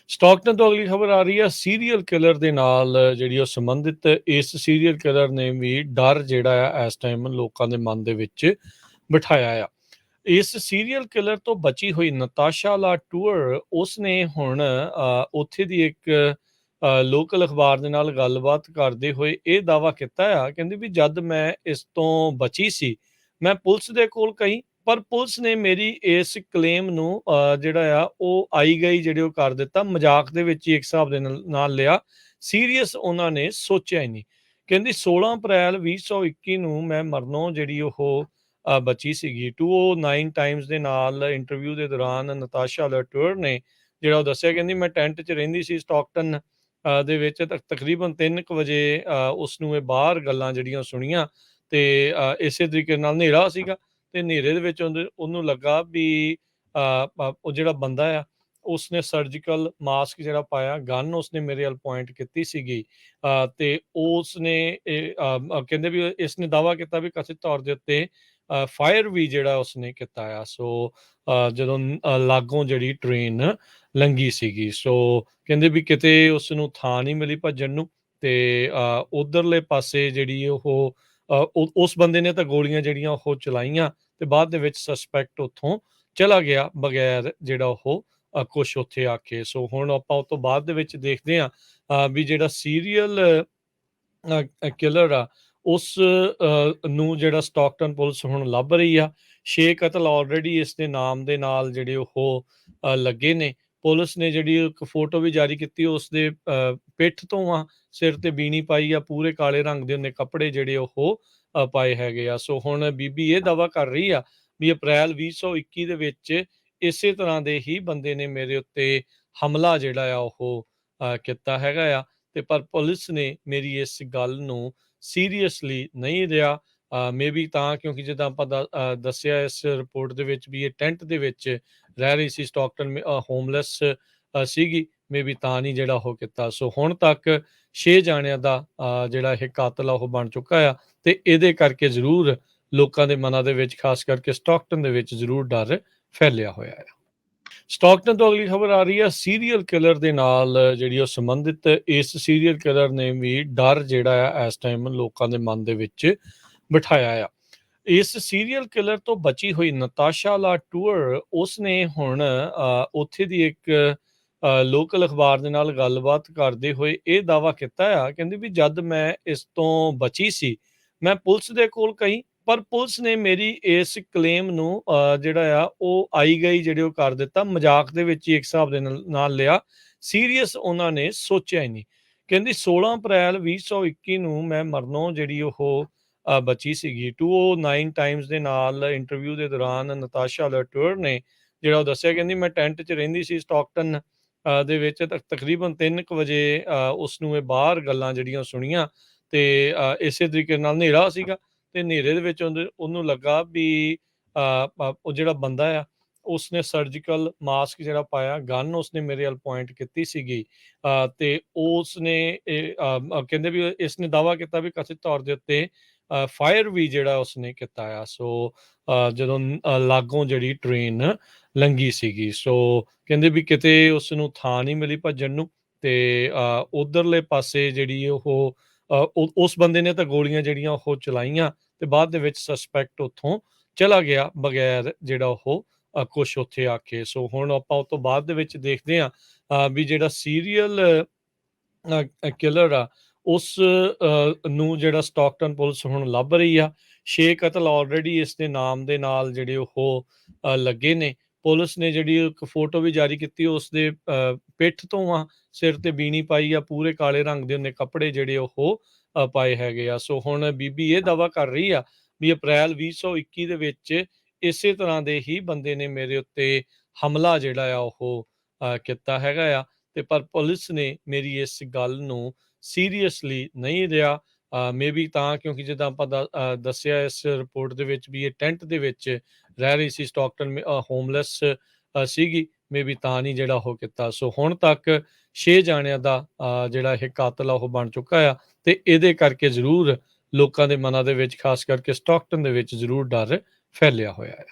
Stockton ਤੋਂ ਅਗਲੀ ਖਬਰ ਆ ਰਹੀ ਹੈ ਸੀਰੀਅਲ ਕਿਲਰ ਦੇ ਨਾਲ ਜਿਹੜੀ ਉਹ ਸੰਬੰਧਿਤ ਇਸ ਸੀਰੀਅਲ ਕਿਲਰ ਨੇ ਵੀ ਡਰ ਜਿਹੜਾ ਆ ਇਸ ਟਾਈਮ ਲੋਕਾਂ ਦੇ ਮਨ ਦੇ ਵਿੱਚ ਬਿਠਾਇਆ ਆ। ਇਸ ਸੀਰੀਅਲ ਕਿਲਰ ਤੋਂ ਬਚੀ ਹੋਈ ਨਤਾਸ਼ਾ ਲਾਟੂਰ ਉਸਨੇ ਹੁਣ ਉੱਥੇ ਦੀ ਇੱਕ ਲੋਕਲ ਅਖਬਾਰ ਦੇ ਨਾਲ ਗੱਲਬਾਤ ਕਰਦੇ ਹੋਏ ਇਹ ਦਾਅਵਾ ਕੀਤਾ ਆ, ਕਹਿੰਦੀ ਵੀ ਜਦ ਮੈਂ ਇਸ ਤੋਂ ਬਚੀ ਸੀ ਮੈਂ ਪੁਲਿਸ ਦੇ ਕੋਲ ਗਈ, ਪਰ ਪੁਲਿਸ ਨੇ ਮੇਰੀ ਇਸ ਕਲੇਮ ਨੂੰ ਜਿਹੜਾ ਆ ਉਹ ਆਈ ਗਈ ਜਿਹੜੇ ਉਹ ਕਰ ਦਿੱਤਾ, ਮਜ਼ਾਕ ਦੇ ਵਿੱਚ ਹੀ ਇੱਕ ਹਿਸਾਬ ਦੇ ਨਾਲ ਲਿਆ, ਸੀਰੀਅਸ ਉਹਨਾਂ ਨੇ ਸੋਚਿਆ ਹੀ ਨਹੀਂ। ਕਹਿੰਦੀ 16 ਅਪ੍ਰੈਲ 2021 ਨੂੰ ਮੈਂ ਮਰਨੋਂ ਜਿਹੜੀ ਉਹ ਬਚੀ ਸੀਗੀ। 209 ਟਾਈਮਸ ਦੇ ਨਾਲ ਇੰਟਰਵਿਊ ਦੇ ਦੌਰਾਨ ਨਤਾਸ਼ਾ ਲਾਟੂਰ ਨੇ ਜਿਹੜਾ ਉਹ ਦੱਸਿਆ, ਕਹਿੰਦੀ ਮੈਂ ਟੈਂਟ 'ਚ ਰਹਿੰਦੀ ਸੀ ਸਟਾਕਟਨ ਦੇ ਵਿੱਚ ਤਕਰੀਬਨ 3 ਕੁ ਵਜੇ ਉਸਨੂੰ ਇਹ ਬਾਹਰ ਗੱਲਾਂ ਜਿਹੜੀਆਂ ਸੁਣੀਆਂ ਤੇ ਇਸੇ ਤਰੀਕੇ ਨਾਲ ਹਨੇਰਾ ਸੀਗਾ ਤੇ ਹਨੇਰੇ ਦੇ ਵਿੱਚ ਉਹਨੂੰ ਲੱਗਾ ਵੀ ਉਹ ਜਿਹੜਾ ਬੰਦਾ ਆ ਉਸਨੇ ਸਰਜੀਕਲ ਮਾਸਕ ਜਿਹੜਾ ਪਾਇਆ, ਗਨ ਉਸਨੇ ਮੇਰੇ ਵੱਲ ਪੁਆਇੰਟ ਕੀਤੀ ਸੀਗੀ ਤੇ ਉਸਨੇ ਕਹਿੰਦੇ ਵੀ ਇਸਨੇ ਦਾਅਵਾ ਕੀਤਾ ਵੀ ਕਥਿਤ ਤੌਰ ਦੇ ਉੱਤੇ ਫਾਇਰ ਵੀ ਜਿਹੜਾ ਉਸਨੇ ਕੀਤਾ ਆ। ਸੋ ਜਦੋਂ ਲਾਗੋਂ ਜਿਹੜੀ ਟ੍ਰੇਨ ਲੰਘੀ ਸੀਗੀ, ਸੋ ਕਹਿੰਦੇ ਵੀ ਕਿਤੇ ਉਸ ਨੂੰ ਥਾਂ ਨਹੀਂ ਮਿਲੀ ਭੱਜਣ ਨੂੰ ਤੇ ਉਧਰਲੇ ਪਾਸੇ ਜਿਹੜੀ ਉਹ ਉਸ ਬੰਦੇ ਨੇ ਤਾਂ ਗੋਲੀਆਂ ਜਿਹੜੀਆਂ ਉਹ ਚਲਾਈਆਂ ਤੇ ਬਾਅਦ ਦੇ ਵਿੱਚ ਸਸਪੈਕਟ ਉੱਥੋਂ ਚਲਾ ਗਿਆ ਬਗੈਰ ਜਿਹੜਾ ਉਹ ਕੁਛ ਉੱਥੇ ਆ ਕੇ। ਸੋ ਹੁਣ ਆਪਾਂ ਉਹ ਤੋਂ ਬਾਅਦ ਦੇ ਵਿੱਚ ਦੇਖਦੇ ਹਾਂ ਵੀ ਜਿਹੜਾ ਸੀਰੀਅਲ ਕਿਲਰ ਆ ਉਸ ਨੂੰ ਜਿਹੜਾ ਸਟਾਕਟਨ ਪੁਲਿਸ ਹੁਣ ਲੱਭ ਰਹੀ ਆ। 6 ਕਤਲ ਆਲਰੇਡੀ ਇਸ ਦੇ ਨਾਮ ਦੇ ਨਾਲ ਜਿਹੜੇ ਉਹ ਲੱਗੇ ਨੇ। ਪੁਲਿਸ ਨੇ ਜਿਹੜੀ ਇੱਕ ਫੋਟੋ ਵੀ ਜਾਰੀ ਕੀਤੀ, ਉਸ ਦੇ ਪਿੱਠ ਤੋਂ ਆ, ਸਿਰ ਤੇ ਬੀਣੀ ਪਾਈ ਆ, ਪੂਰੇ ਕਾਲੇ ਰੰਗ ਦੇ ਉਹਨੇ ਕੱਪੜੇ ਜਿਹੜੇ ਉਹ ਪਾਏ ਹੈਗੇ ਆ। ਸੋ ਹੁਣ ਬੀਬੀ ਇਹ ਦਾਅਵਾ ਕਰ ਰਹੀ ਆ ਵੀ ਅਪ੍ਰੈਲ 2021 ਦੇ ਵਿੱਚ ਇਸੇ ਤਰ੍ਹਾਂ ਦੇ ਹੀ ਬੰਦੇ ਨੇ ਮੇਰੇ ਉੱਤੇ ਹਮਲਾ ਜਿਹੜਾ ਆ ਉਹ ਕੀਤਾ ਹੈਗਾ ਆ ਤੇ ਪਰ ਪੁਲਿਸ ਨੇ ਮੇਰੀ ਇਸ ਗੱਲ ਨੂੰ ਸੀਰੀਅਸਲੀ ਨਹੀਂ ਲਿਆ। ਮੇਬੀ ਤਾਂ ਕਿਉਂਕਿ ਜਿੱਦਾਂ ਆਪਾਂ ਦੱਸਿਆ ਇਸ ਰਿਪੋਰਟ ਦੇ ਵਿੱਚ ਵੀ ਇਹ ਟੈਂਟ ਦੇ ਵਿੱਚ ਰਹਿ ਰਹੀ ਸੀ, ਸਟਾਕਟਨ ਹੋਮਲੈਸ ਸੀਗੀ, ਮੇਬੀ ਤਾਂ ਨਹੀਂ ਜਿਹੜਾ ਉਹ ਕੀਤਾ। ਸੋ ਹੁਣ ਤੱਕ 6 ਜਾਣਿਆਂ ਦਾ ਜਿਹੜਾ ਇਹ ਕਾਤਲ ਆ ਉਹ ਬਣ ਚੁੱਕਾ ਆ ਤੇ ਇਹਦੇ ਕਰਕੇ ਜ਼ਰੂਰ ਲੋਕਾਂ ਦੇ ਮਨਾਂ ਦੇ ਵਿੱਚ, ਖਾਸ ਕਰਕੇ ਸਟਾਕਟਨ ਦੇ ਵਿੱਚ ਜ਼ਰੂਰ ਡਰ ਫੈਲਿਆ ਹੋਇਆ ਹੈ। ਸਟਾਕਟਨ ਤੋਂ ਅਗਲੀ ਖਬਰ ਆ ਰਹੀ ਹੈ ਸੀਰੀਅਲ ਕਿਲਰ ਦੇ ਨਾਲ ਜਿਹੜੀ ਉਹ ਸੰਬੰਧਿਤ ਇਸ ਸੀਰੀਅਲ ਕਿਲਰ ਨੇ ਵੀ ਡਰ ਜਿਹੜਾ ਆ ਇਸ ਟਾਈਮ ਲੋਕਾਂ ਦੇ ਮਨ ਦੇ ਵਿੱਚ ਬਿਠਾਇਆ ਆ। ਇਸ ਸੀਰੀਅਲ ਕਿਲਰ ਤੋਂ ਬਚੀ ਹੋਈ ਨਤਾਸ਼ਾ ਲਾਟੂਰ ਉਸਨੇ ਹੁਣ ਉੱਥੇ ਦੀ ਇੱਕ ਲੋਕਲ ਅਖਬਾਰ ਦੇ ਨਾਲ ਗੱਲਬਾਤ ਕਰਦੇ ਹੋਏ ਇਹ ਦਾਅਵਾ ਕੀਤਾ ਆ, ਕਹਿੰਦੀ ਵੀ ਜਦ ਮੈਂ ਇਸ ਤੋਂ ਬਚੀ ਸੀ ਮੈਂ ਪੁਲਿਸ ਦੇ ਕੋਲ ਗਈ, ਪਰ ਪੁਲਿਸ ਨੇ ਮੇਰੀ ਇਸ ਕਲੇਮ ਨੂੰ ਜਿਹੜਾ ਆ ਉਹ ਆਈ ਗਈ ਜਿਹੜੇ ਉਹ ਕਰ ਦਿੱਤਾ, ਮਜ਼ਾਕ ਦੇ ਵਿੱਚ ਹੀ ਇੱਕ ਹਿਸਾਬ ਦੇ ਨਾਲ ਲਿਆ, ਸੀਰੀਅਸ ਉਹਨਾਂ ਨੇ ਸੋਚਿਆ ਹੀ ਨਹੀਂ। ਕਹਿੰਦੀ 16 ਅਪ੍ਰੈਲ 2021 ਨੂੰ ਮੈਂ ਮਰਨੋਂ ਜਿਹੜੀ ਉਹ ਬਚੀ ਸੀਗੀ। 209 ਟਾਈਮਸ ਦੇ ਨਾਲ ਇੰਟਰਵਿਊ ਦੇ ਦੌਰਾਨ ਨਤਾਸ਼ਾ ਲਾਟੂਰ ਨੇ ਜਿਹੜਾ ਉਹ ਦੱਸਿਆ, ਕਹਿੰਦੀ ਮੈਂ ਟੈਂਟ 'ਚ ਰਹਿੰਦੀ ਸੀ ਸਟਾਕਟਨ ਦੇ ਵਿੱਚ ਤਕਰੀਬਨ 3 ਕੁ ਵਜੇ ਉਸਨੂੰ ਇਹ ਬਾਹਰ ਗੱਲਾਂ ਜਿਹੜੀਆਂ ਸੁਣੀਆਂ ਤੇ ਇਸੇ ਤਰੀਕੇ ਨਾਲ ਹਨੇਰਾ ਸੀਗਾ ਤੇ ਹਨੇਰੇ ਦੇ ਵਿੱਚ ਉਹਨੂੰ ਲੱਗਾ ਵੀ ਉਹ ਜਿਹੜਾ ਬੰਦਾ ਆ ਉਸਨੇ ਸਰਜੀਕਲ ਮਾਸਕ ਜਿਹੜਾ ਪਾਇਆ, ਗਨ ਉਸਨੇ ਮੇਰੇ ਵੱਲ ਪੁਆਇੰਟ ਕੀਤੀ ਸੀਗੀ ਤੇ ਉਸਨੇ ਕਹਿੰਦੇ ਵੀ ਇਸਨੇ ਦਾਅਵਾ ਕੀਤਾ ਵੀ ਕਥਿਤ ਤੌਰ ਦੇ ਉੱਤੇ ਫਾਇਰ ਵੀ ਜਿਹੜਾ ਉਸਨੇ ਕੀਤਾ ਆ। ਸੋ ਜਦੋਂ ਲਾਗੋਂ ਜਿਹੜੀ ਟ੍ਰੇਨ ਲੰਘੀ ਸੀਗੀ, ਸੋ ਕਹਿੰਦੇ ਵੀ ਕਿਤੇ ਉਸ ਨੂੰ ਥਾਂ ਨਹੀਂ ਮਿਲੀ ਭੱਜਣ ਨੂੰ ਤੇ ਉਧਰਲੇ ਪਾਸੇ ਜਿਹੜੀ ਉਹ ਉਸ ਬੰਦੇ ਨੇ ਤਾਂ ਗੋਲੀਆਂ ਜਿਹੜੀਆਂ ਉਹ ਚਲਾਈਆਂ ਤੇ ਬਾਅਦ ਦੇ ਵਿੱਚ ਸਸਪੈਕਟ ਉੱਥੋਂ ਚਲਾ ਗਿਆ ਬਗੈਰ ਜਿਹੜਾ ਉਹ ਕੁਛ ਉੱਥੇ ਆ ਕੇ। ਸੋ ਹੁਣ ਆਪਾਂ ਉਹ ਤੋਂ ਬਾਅਦ ਦੇ ਵਿੱਚ ਦੇਖਦੇ ਹਾਂ ਵੀ ਜਿਹੜਾ ਸੀਰੀਅਲ ਕਿਲਰ ਆ ਉਸ ਨੂੰ ਜਿਹੜਾ ਸਟਾਕਟਨ ਪੁਲਿਸ ਹੁਣ ਲੱਭ ਰਹੀ ਆ। 6 ਕਤਲ ਆਲਰੇਡੀ ਇਸ ਦੇ ਨਾਮ ਦੇ ਨਾਲ ਜਿਹੜੇ ਉਹ ਲੱਗੇ ਨੇ। ਪੁਲਿਸ ਨੇ ਜਿਹੜੀ ਇੱਕ ਫੋਟੋ ਵੀ ਜਾਰੀ ਕੀਤੀ, ਉਸ ਦੇ ਪਿੱਠ ਤੋਂ ਆ, ਸਿਰ ਤੇ ਬੀਣੀ ਪਾਈ ਆ, ਪੂਰੇ ਕਾਲੇ ਰੰਗ ਦੇ ਉਹਨੇ ਕੱਪੜੇ ਜਿਹੜੇ ਉਹ ਪਾਏ ਹੈਗੇ ਆ। ਸੋ ਹੁਣ ਬੀਬੀ ਇਹ ਦਾਅਵਾ ਕਰ ਰਹੀ ਆ ਵੀ ਅਪ੍ਰੈਲ 2021 ਦੇ ਵਿੱਚ ਇਸੇ ਤਰ੍ਹਾਂ ਦੇ ਹੀ ਬੰਦੇ ਨੇ ਮੇਰੇ ਉੱਤੇ ਹਮਲਾ ਜਿਹੜਾ ਆ ਉਹ ਕੀਤਾ ਹੈਗਾ ਆ ਤੇ ਪਰ ਪੁਲਿਸ ਨੇ ਮੇਰੀ ਇਸ ਗੱਲ ਨੂੰ ਸੀਰੀਅਸਲੀ ਨਹੀਂ ਲਿਆ। ਮੇਬੀ ਤਾਂ ਕਿਉਂਕਿ ਜਿੱਦਾਂ ਆਪਾਂ ਦੱਸਿਆ ਇਸ ਰਿਪੋਰਟ ਦੇ ਵਿੱਚ ਵੀ ਇਹ ਟੈਂਟ ਦੇ ਵਿੱਚ ਰਹਿ ਰਹੀ ਸੀ, ਸਟਾਕਟਨ ਹੋਮਲੈਸ ਸੀਗੀ, ਮੇਬੀ ਤਾਂ ਨਹੀਂ ਜਿਹੜਾ ਉਹ ਕੀਤਾ। ਸੋ ਹੁਣ ਤੱਕ 6 ਜਾਣਿਆਂ ਦਾ ਜਿਹੜਾ ਇਹ ਕਾਤਲ ਆ ਉਹ ਬਣ ਚੁੱਕਾ ਆ ਤੇ ਇਹਦੇ ਕਰਕੇ ਜ਼ਰੂਰ ਲੋਕਾਂ ਦੇ ਮਨਾਂ ਦੇ ਵਿੱਚ, ਖਾਸ ਕਰਕੇ ਸਟਾਕਟਨ ਦੇ ਵਿੱਚ ਜ਼ਰੂਰ ਡਰ ਫੈਲਿਆ ਹੋਇਆ ਹੈ।